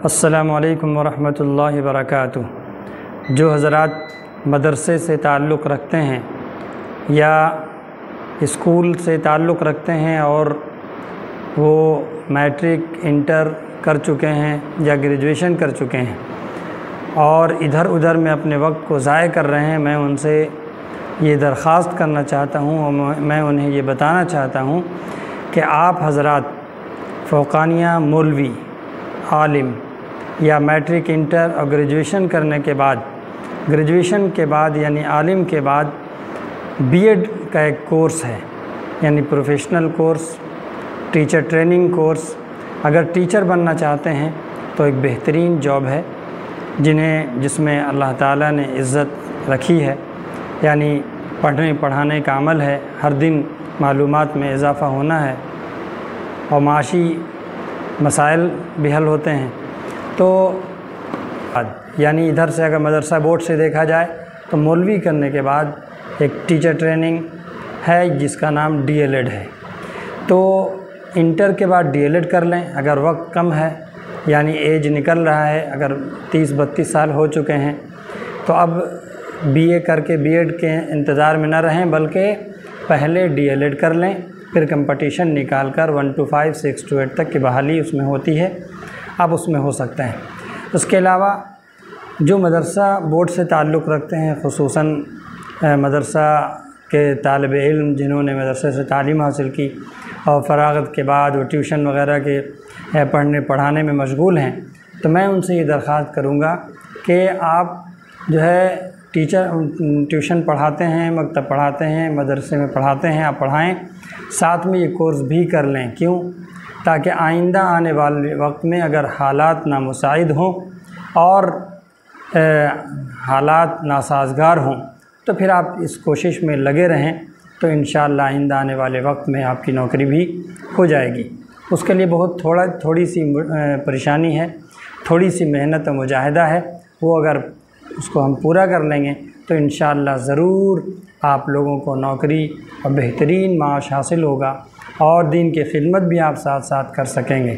السلام علیکم ورحمۃ اللہ وبرکاتہ۔ جو حضرات مدرسے سے تعلق رکھتے ہیں یا اسکول سے تعلق رکھتے ہیں اور وہ میٹرک انٹر کر چکے ہیں یا گریجویشن کر چکے ہیں اور ادھر ادھر میں اپنے وقت کو ضائع کر رہے ہیں، میں ان سے یہ درخواست کرنا چاہتا ہوں اور میں انہیں یہ بتانا چاہتا ہوں کہ آپ حضرات فوقانیہ مولوی عالم یا میٹرک انٹر اور گریجویشن کرنے کے بعد، گریجویشن کے بعد یعنی عالم کے بعد بی ایڈ کا ایک کورس ہے، یعنی professional course, teacher training course. اگر ٹیچر بننا چاہتے ہیں تو ایک بہترین جاب ہے جس میں اللہ تعالیٰ نے عزت رکھی ہے، یعنی پڑھنے پڑھانے کا عمل ہے، ہر دن معلومات میں اضافہ ہونا ہے اور معاشی مسائل بھی حل ہوتے ہیں۔ تو یعنی ادھر سے اگر مدرسہ بورڈ سے دیکھا جائے تو مولوی کرنے کے بعد ایک ٹیچر ٹریننگ ہے جس کا نام ڈی ایل ایڈ ہے۔ تو انٹر کے بعد ڈی ایل ایڈ کر لیں اگر وقت کم ہے، یعنی ایج نکل رہا ہے، اگر 30-32 سال ہو چکے ہیں تو اب بی اے کر کے بی ایڈ کے انتظار میں نہ رہیں بلکہ پہلے ڈی ایل ایڈ کر لیں، پھر کمپٹیشن نکال کر 1 to 5 6 to 8 تک کی بحالی اس میں ہوتی ہے، اب اس میں ہو سکتے ہیں۔ اس کے علاوہ جو مدرسہ بورڈ سے تعلق رکھتے ہیں، خصوصاً مدرسہ کے طالب علم جنہوں نے مدرسے سے تعلیم حاصل کی اور فراغت کے بعد وہ ٹیوشن وغیرہ کے پڑھانے میں مشغول ہیں، تو میں ان سے یہ درخواست کروں گا کہ آپ جو ہے ٹیوشن پڑھاتے ہیں، مکتب پڑھاتے ہیں، مدرسے میں پڑھاتے ہیں، آپ پڑھائیں، ساتھ میں یہ کورس بھی کر لیں۔ کیوں؟ تاکہ آئندہ آنے والے وقت میں اگر حالات نامساعد ہوں اور حالات ناسازگار ہوں تو پھر آپ اس کوشش میں لگے رہیں تو انشاءاللہ آئندہ آنے والے وقت میں آپ کی نوکری بھی ہو جائے گی۔ اس کے لیے بہت تھوڑی سی پریشانی ہے، تھوڑی سی محنت و مجاہدہ ہے، وہ اگر اس کو ہم پورا کر لیں گے تو انشاءاللہ ضرور آپ لوگوں کو نوکری اور بہترین معاش حاصل ہوگا اور دین کی خدمت بھی آپ ساتھ ساتھ کر سکیں گے۔